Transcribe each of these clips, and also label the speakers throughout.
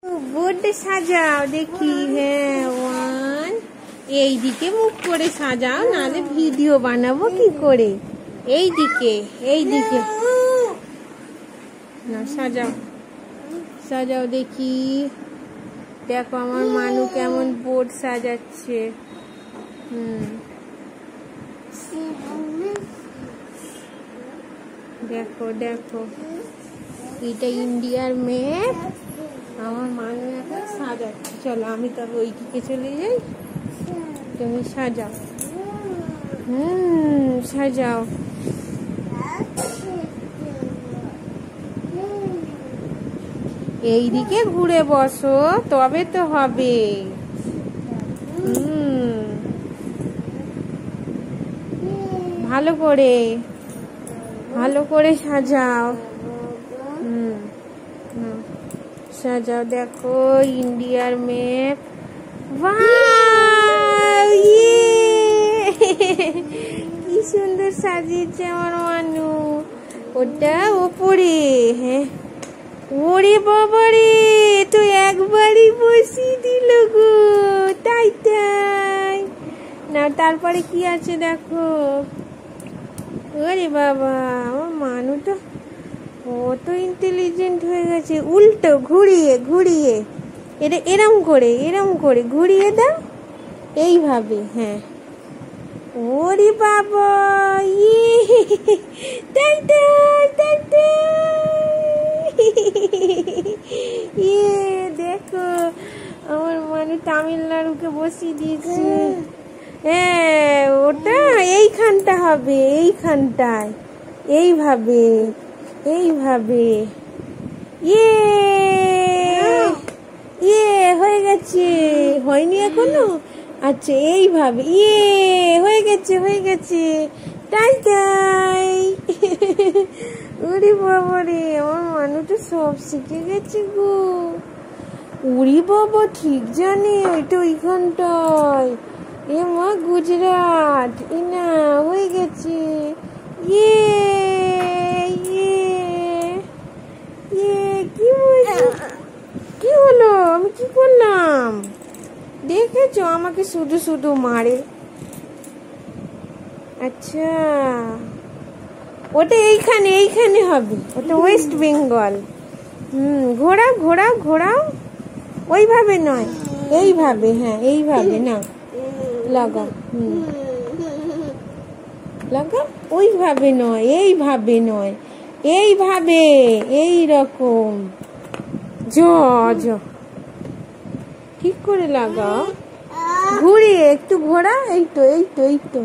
Speaker 1: বোর্ডে সাজাও দেখি। হ্যাঁ, ওয়ান। এইদিকে মুখ করে সাজাও, নাহলে ভিডিও বানাবো কি করে। এইদিকে এইদিকে না, সাজাও সাজাও দেখি। দেখো আমার মানু কেমন বোর্ড সাজাচ্ছে। দেখো দেখো, এটা ইন্ডিয়ার ম্যাপ। আমার মানু এখন সাজাচ্ছে। চলো আমি তবে ওই দিকে চলে যাই, তুমি সাজাও। সাজাও। এইদিকে ঘুরে বসো, তবে তো হবে। ভালো করে ভালো করে সাজাও। সাজাও। দেখো ইন্ডিয়ার ম্যাপ। কি সুন্দর সাজিয়েছে আমার মানু। ওটা ওপরে। হ্যাঁ, ওরে বাবারে, তো একবারই বসিয়ে দিল গো। তাই তাই না, তারপরে কি আছে দেখো। ওরে বাবা, আমার মানু তো কত ইন্টেলিজেন্ট হয়ে গেছে। উল্টো ঘুরিয়ে ঘুরিয়ে, এটা এরম করে ঘুরিয়ে দাও, এইভাবে। হ্যাঁ, ওরে বাবা, তাই তাই তাই তাই। দেখো আমার মানু তামিলনাড়ুকে বসিয়ে দিয়েছে। হ্যাঁ, ওটা এইখানটা হবে, এইখানটায়, এইভাবে এইভাবে। হয়ে গেছে। হয়নি এখনো? আচ্ছা, এইভাবে। হয়ে গেছে হয়ে গেছে। তাই তাই। ওরে বাবা রে, আমার মানু তো সব শিখে গেছে গো। ওরে বাবা, ঠিক জানে ওইটা ওইখানটায়। এ মা, গুজরাট। না, হয়ে গেছে। কি হলো? আমি কি করলাম? দেখেছো, আমাকে শুধু শুধু মারে। আচ্ছা, ওটা এইখানে এইখানে হবে। ওটা ওয়েস্ট বেঙ্গল। ঘোরাও ঘোরাও ঘোরাও। ওইভাবে নয়, এইভাবে। হ্যাঁ, এইভাবে না, লাগাও। লাগাও। ওইভাবে নয়, এইভাবে নয়, এইভাবে, এইরকম। ঠিক করে লাগাও। ঘুরিয়ে একটু ঘোরা। এই তো এই তো এই তো।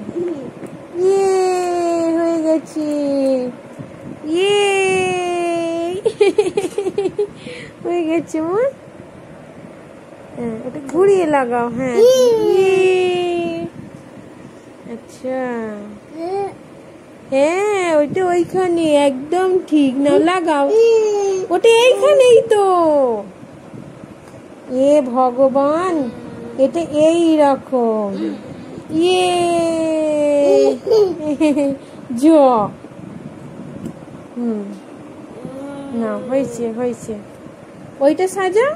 Speaker 1: হয়ে গেছে। হয়ে গেছে মা। হ্যাঁ, ওটা ঘুরিয়ে লাগাও। হ্যাঁ। আচ্ছা, হ্যাঁ, ওইটা ওইখানে, একদম ঠিক। না, লাগাও। ওটা এইখানেই তো। ভগবান, এটা এই রকম। না, হয়েছে হয়েছে। ওইটা সাজাও।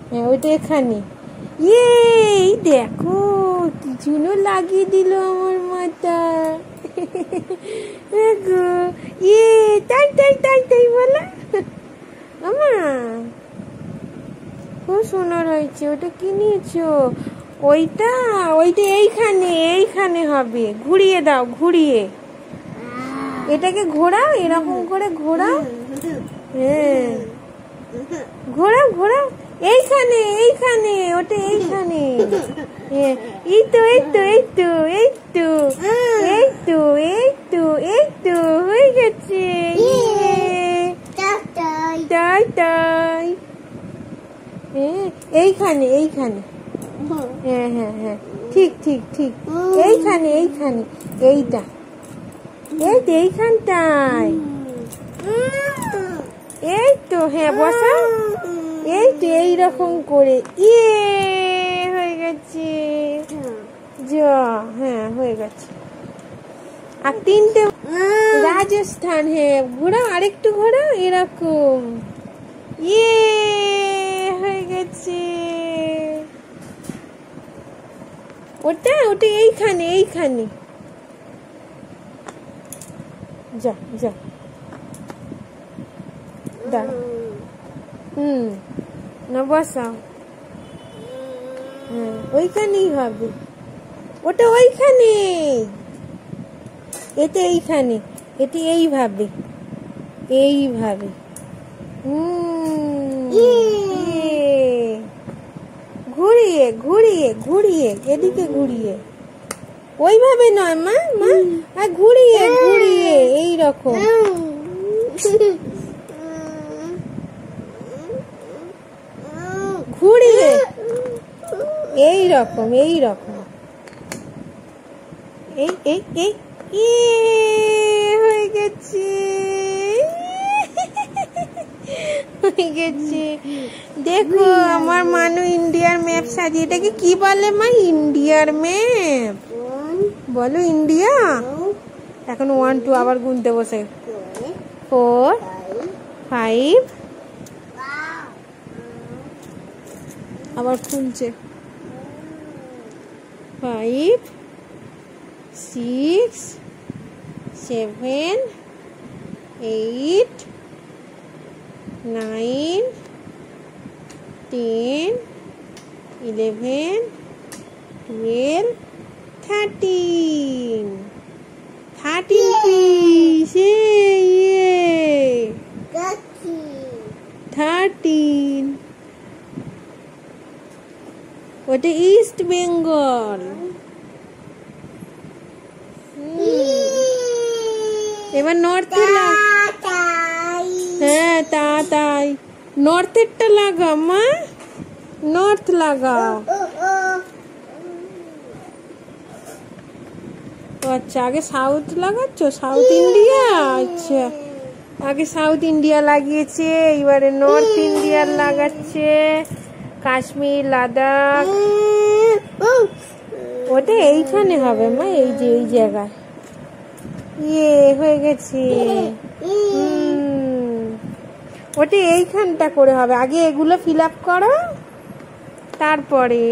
Speaker 1: হ্যাঁ, ওইটা এখানে। দেখো, কি জন্য লাগিয়ে দিল আমার মাথা। তাই তাই তাই তাই বলা। আমার খুব সুন্দর হয়েছে। ওটা কি নিয়েছো? ওইটা ওইটা এইখানে এইখানে হবে। ঘুরিয়ে দাও, ঘুরিয়ে। এটাকে ঘোরাও, এরকম করে ঘোরাও। হ্যাঁ, ঘোরাও ঘোরাও। এইখানে এইখানে, ওটা এইখানে। এই তো এই তো এই তো এই তো এই তো এই তো এই তো, হয়ে গেছে। তাই তাই। এইখানে এইখানে। হ্যাঁ হ্যাঁ হ্যাঁ, ঠিক ঠিক ঠিক। এইখানে এইখানে, এইটা, এই তো এইখানটায়। এই তো। হ্যাঁ, বসা। এই তো এইরকম করে। হয়ে গেছে। হ্যাঁ, হয়ে গেছে। আর তিনটে রাজস্থান। হ্যাঁ, ঘোরাও, আরেকটু ঘোরাও, এরকম। ইয়ে, হয়ে গেছে। ওটা ওটা এইখানে, এইখানে। যা যা, দাঁড়া। না, বসাও। হ্যাঁ, ওইখানেই হবে। ওটা ওইখানে, এটা এইখানে, এটা এইভাবে, এইভাবে। ঘুরিয়ে ঘুরিয়ে ঘুরিয়ে, এদিকে ঘুরিয়ে, ওইভাবে নয় মা, মা, আর ঘুরিয়ে ঘুরিয়ে এইরকম। ঘুরিয়ে এইরকম, এইরকম। এই এই এই, হয়ে গেছে, হয়ে গেছে। দেখো আমার মানু ইন্ডিয়ার ম্যাপ সাজিয়ে। এটাকে কি বলে মা? ইন্ডিয়ার ম্যাপ বলো। ইন্ডিয়া। এখন 1 2 আবার গুনতে বসে। 4 5, আবার খুলছে। 5 6 7 8 9 10 11 12 13 piece. 13. ওটা ইস্ট বেঙ্গল। এবার নর্থে হ্যাঁ, তাই নর্থেরটা লাগাও মা, নর্থ লাগাও। আচ্ছা, আগে সাউথ লাগাচ্ছ? South India. আচ্ছা, আগে সাউথ ইন্ডিয়া লাগিয়েছে, এবারে নর্থ ইন্ডিয়ার লাগাচ্ছে। কাশ্মীর, লাদাখ। ওটা এইখানে হবে মা, এই যে এই জায়গায়। ইয়ে, হয়ে গেছে। ওটা এইখানটা করে হবে। আগে এগুলো ফিল আপ করো, তারপরে